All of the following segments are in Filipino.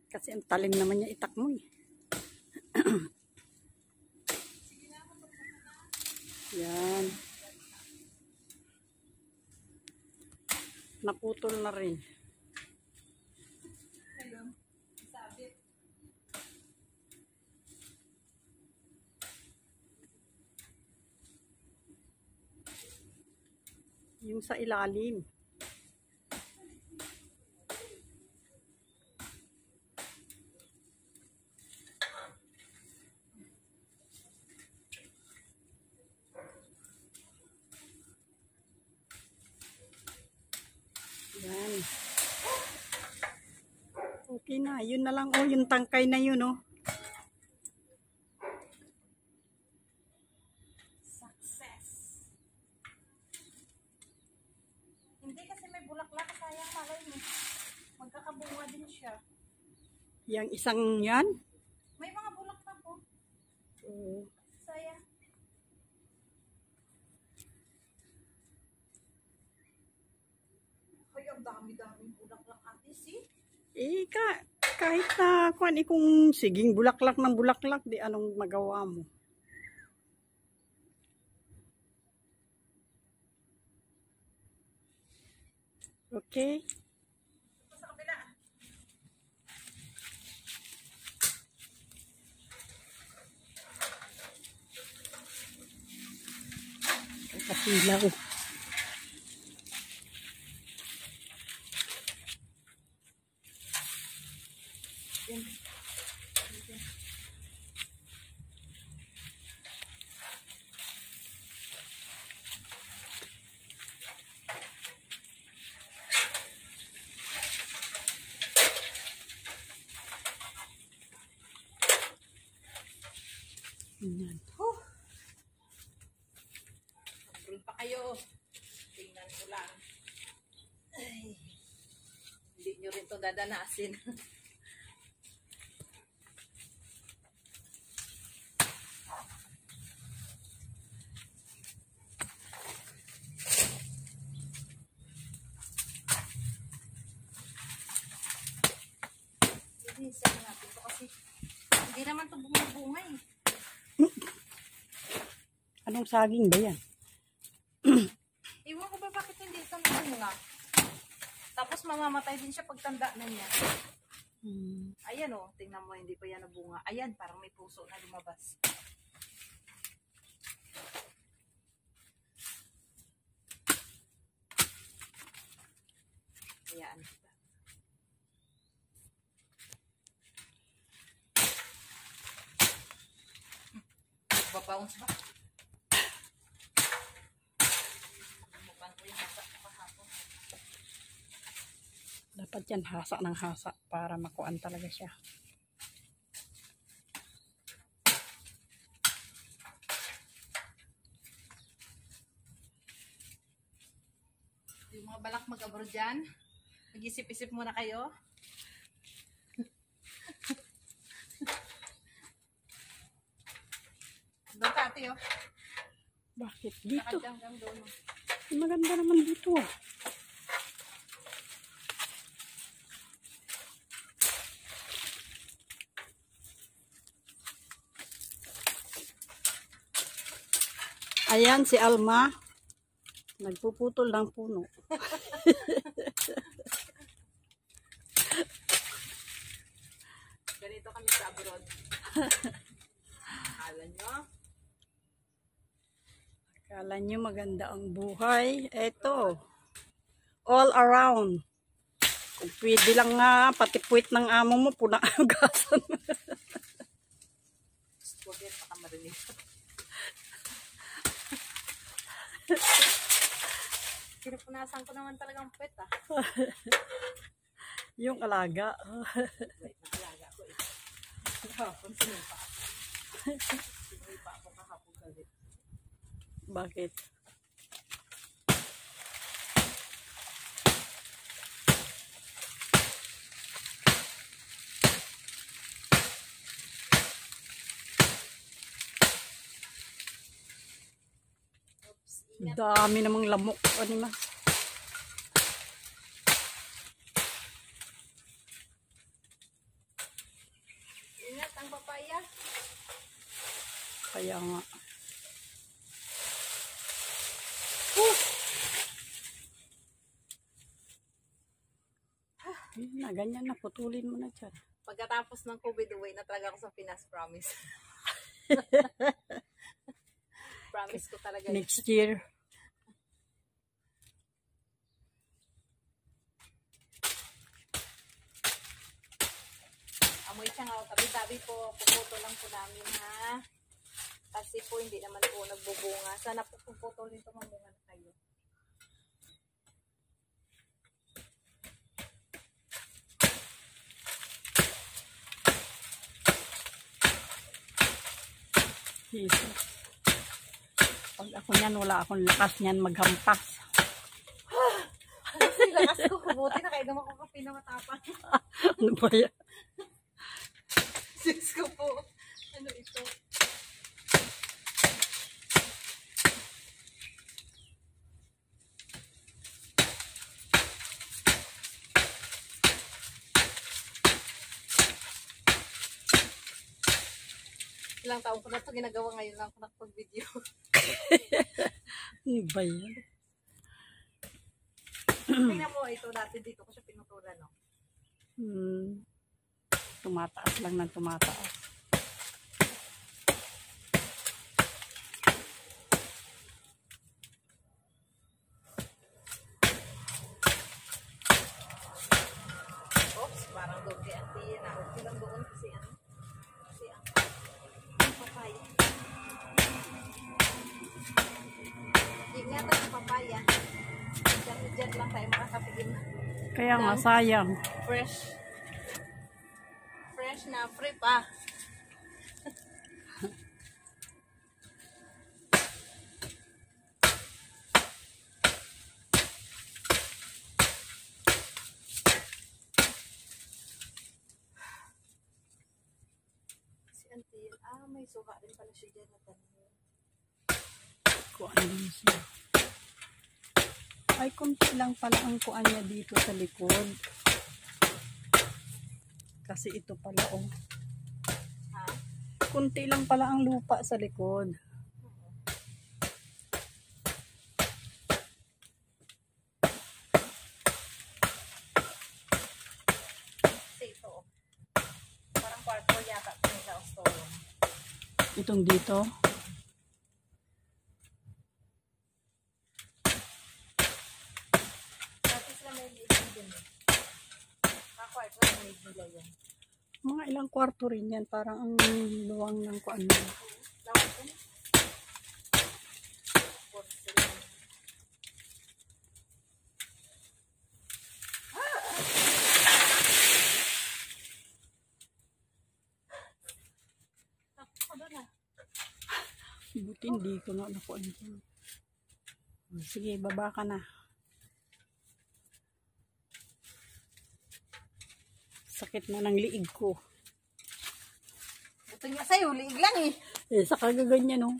Kasi ang talim naman niya itak mo eh. Yan. Naputol na rin. Yung sa ilalim. Yan. Okay na. Yun na lang. Oh, yung tangkay na yun, oh. Success. Hindi kasi may bulaklak. Sayang malay mo. Magkakabunga din siya. Yang isang yan? May mga bulaklak po. Oh. Sayang. Ay, ang dami-daming bulaklak ate, see? Eh, kahit na kung siging bulaklak ng bulaklak, di anong magawa mo. Okay? Sa kabila. Kasilaw. Yan. Pagod pa kayo. Tingnan ko lang. Ay. Hindi nyo rin to dadanasin. Linisan natin to kasi hindi naman to bumubunga eh. Anong saging ba yan? Iwan ko ba bakit hindi ito namunga? Tapos mamamatay din siya pag tanda na niya. Ayan o, tingnan mo, hindi pa yan nabunga. Ayan, parang may puso na lumabas. Ayan. Babounce ba? Mukhaan ko yung hasa ko kahapon. Dapat yan hasa ng hasa para makuan talaga siya. Yung mga balak mag-abroad dyan, mag-isip-isip muna kayo. Doon ka ate oh. Bakit? Dito. Hanggang doon. Maganda naman dito. Ayan si Alma. Nagpuputol ng puno. Ganito kami sa abroad. Akala nyo? Akala nyo maganda ang buhay. Eto. All around. Kung pwede lang nga, pati puwit ng amo mo, punagasan. Forget, baka marinig. Pinupunasan ko naman talagang puwet ah. Yung alaga. Wait, nakalaga ko eh. Kahapon sinupa ako. Sinupa ako kahapon galit. Bakit? Dami namang lamok. Ano ma? papaya. Kaya nga. Yun na, ganyan na. Putulin mo na dyan. Pagkatapos ng COVID, uwi na talaga ako sa Pinas, promise. Promise ko talaga. Next year. Amoy siya nga, tabi-tabi po, puputo lang po namin ha. Kasi po hindi naman po nagbubunga. Sana po puputol nito mamunga na kayo. Jesus. Pag ako niyan, wala akong lakas niyan maghampas. Kasi lakas ko, buti na kayo naman ko kape na matapang. Ano ba yan? Diyos ko po. Ano ito? Ilang taon ko na ito ginagawa, ngayon lang ako nakapag-video. Ano ba yan? Tingnan mo ito dati dito ko siya pinutulan, no? Tumataas lang ng tumataas. Oops, parang doon kay auntie na. Okay lang doon kasi ano. Kasi ang papaya. Ingatan ang papaya. Diyan lang tayo makakapigil na. Kaya nga, sayang. Fresh. Fresh na free pa. Si auntie, may suka din pala siya dyan na tanim. Kuan din siya. Ay, kunti lang pala ang kuan niya dito sa likod. Kasi ito pala, oh. Ha? Kunti lang pala ang lupa sa likod. Kasi ito, oh. Parang kwarto yata ito nila o store. Itong dito. Dati sila may liit din. Kwarto na may nila yan. Mga ilang kwarto rin yan. Parang ang luwang ng kuan niya. Lawak ko na. Porcelain. Ano na? Buti hindi ko na nakuan dyan. Sige, baba ka na. Sakit na ng liig ko. Ito nga sa'yo, liig lang eh. Eh, sa kagaganyan, oh.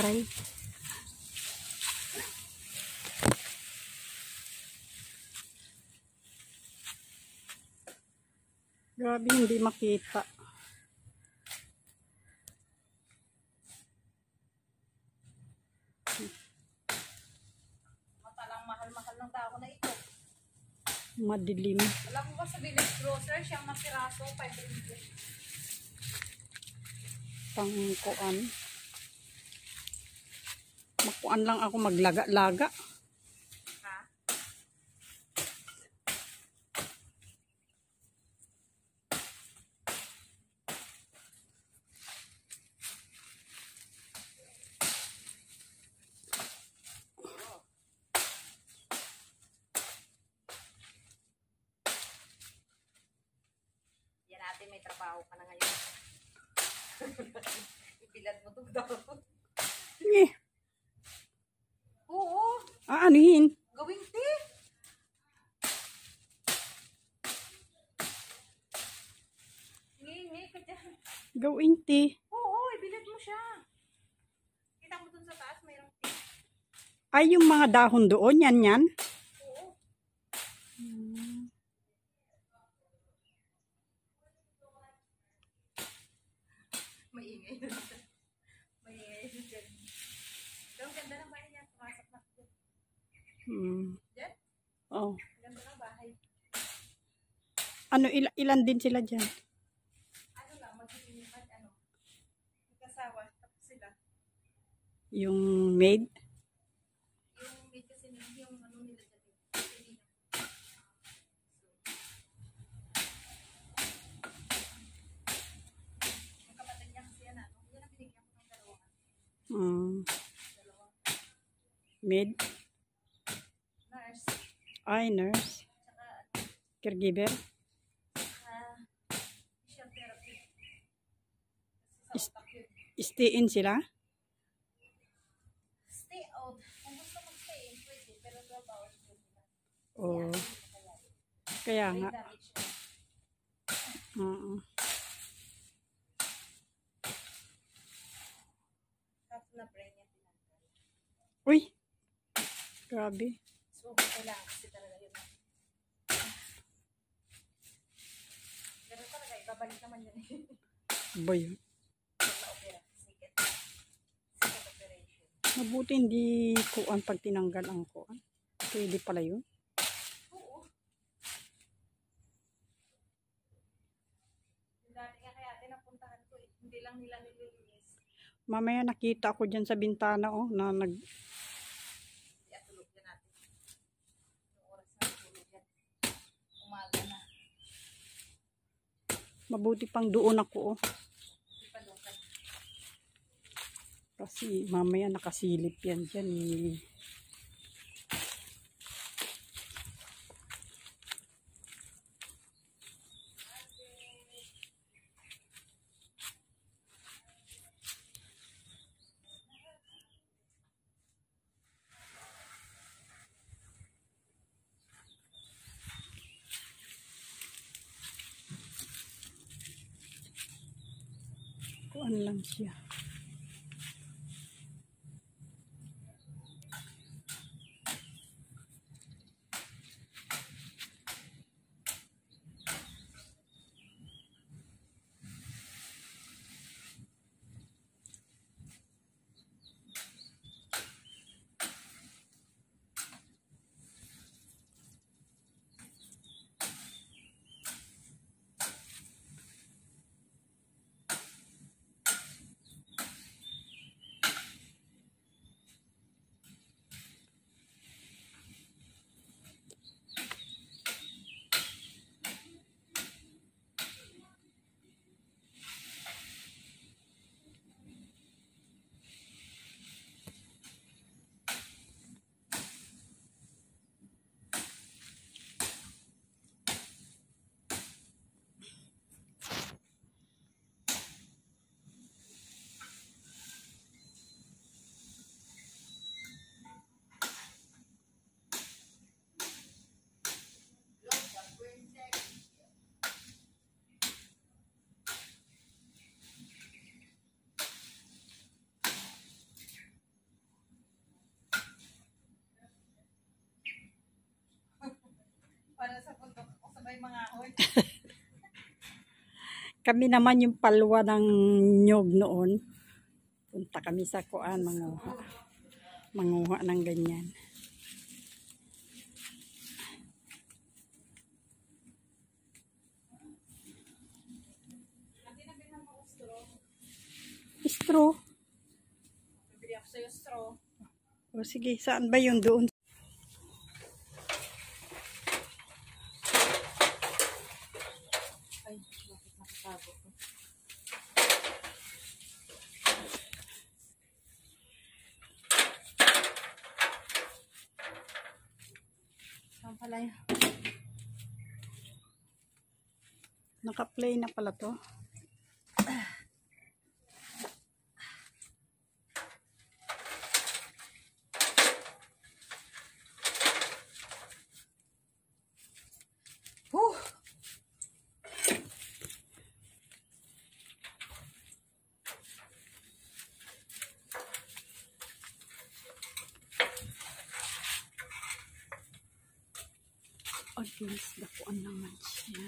Aray. Grabe, hindi makita. Matalang mahal-mahal ng tao na ito. Madilim. Alam mo ba sa village grocer, siyang masiraso, 500. Pang kuan. Makuan lang ako maglaga-laga. Ha? Yan natin, may trabaho ka na ngayon. Ibilad mo itong daw. Eh, Oo, aanuhin. gawing tea. Ngingi ka dyan. Gawin tea. Oo, ibilad mo siya. Kita mo dun sa taas, mayroong tea. Ay, yung mga dahon doon, yan. Oo. Maingay na dito. Maingay na dyan. Pero ang ganda ng bahay niya. Pumasok na ako. Diyan? Oh. Ang ganda ng bahay. Ano, ilan din sila dyan? Ano lang, magkikinipan, ano. Magkasawa. Tapos sila. Yung maid? Yung maid kasi nila, yung ano nila dyan. Yung kapatid niya kasi yan, ano. Yan ang binigyan ko ng dalawa. Maid? Nurse. Ay, nurse. Tsaka, Caregiver? Physical therapy. Kasi sa utak yun. Stay in sila? Stay out. Kung gusto mag-stay in, pwede. Pero 12 hours yun. Oo. Kaya nga. Half na brain niya tinanggal. Uy! Grabe. So, kailangan kasi talaga yun. Pero talaga, ibabalik naman yun eh. Boy. Opera. Secret. Secret operation. Mabuti hindi kuan pag tinanggal ang kuan. Pwede pala yun. Oo. Yung dati nga kaya tinapuntahan ko eh. Hindi lang nila nililinis. Mamaya nakita ako dyan sa bintana na Kaya tulog yan natin. Yung oras na tulog yan. Umaga na. mabuti pang doon ako. Hindi pa doon ka. Kasi mamaya nakasilip yan dyan eh. Kuan lang siya. Para sa puntok ako sabay mga ahoy. Kami naman yung palwa ng nyog noon. Punta kami sa kuan, manguha ng ganyan. Kasi nabilang ako straw. Straw? Nabili ako sa'yo straw. O sige, saan ba yun doon? Ay, bakit nakatago ko? Saan pala yun? Naka-play na pala to. Agnes, dakuan naman siya.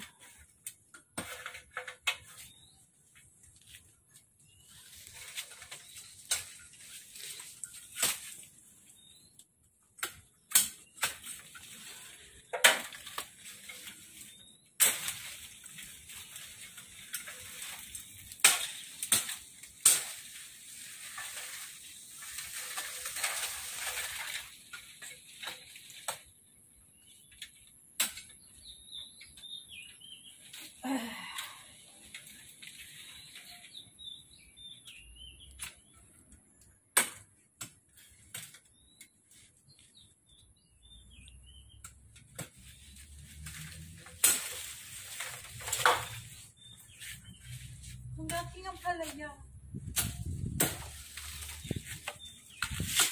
Ang dating ang palaya.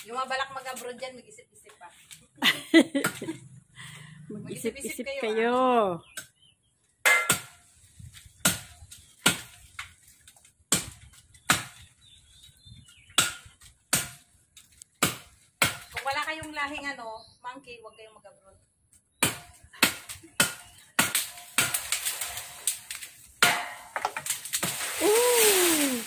Yung mga balak mag-abroad dyan, mag-isip-isip pa. Mag-isip-isip kayo. Kung wala kayong lahing monkey, huwag kayong mag-abroad. Ooh!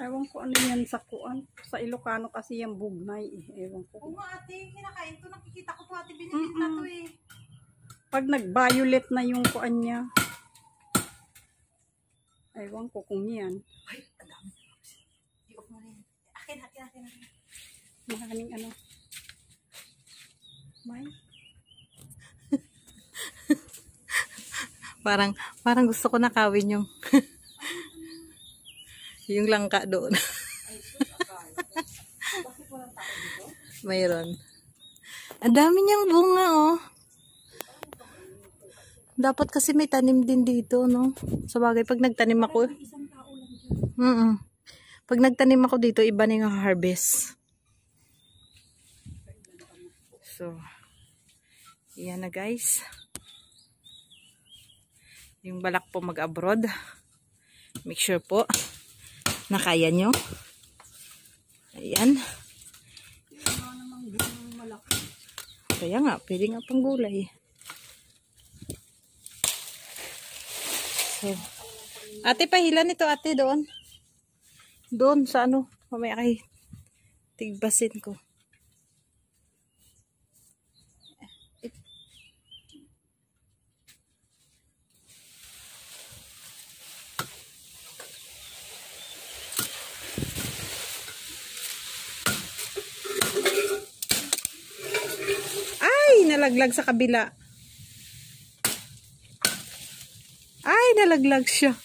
Ewan ko ano yan sa kuan. Sa Ilocano kasi yung bugnay eh. Ewan ko. Oo nga ate, kinakain to. Nakikita ko to ate, binibinta to eh. Pag nag-violet na yung kuan niya. Ewan ko kung yan. Ay, ang dami. I-off mo na yun. Akin. Mahaning ano. May? Parang gusto ko nakawin yung yung langka doon. Mayroon. Ang dami niyang bunga oh. Dapat kasi may tanim din dito, no? Sa bagay, pag nagtanim ako, pag nagtanim ako dito, iba na yung harvest. So, yan na guys. Yung balak po mag-abroad. Make sure po na kaya nyo. Ayan. Kaya nga, pwede nga pang gulay. So, ate, pahilan ito ate doon. Doon sa ano, mamaya kay tigbasin ko. Ay, nalaglag sa kabila. Ay, nalaglag siya.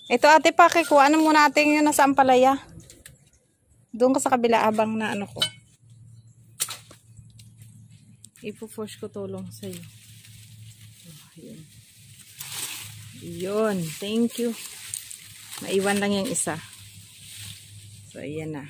Ito ate, pakikuha na muna natin yung nasa ampalaya. Doon ka sa kabila abang na ano ko. Ipo-force ko tulong sa'yo. Ayun. Yun. Thank you. Maiwan lang yung isa. So, ayan na.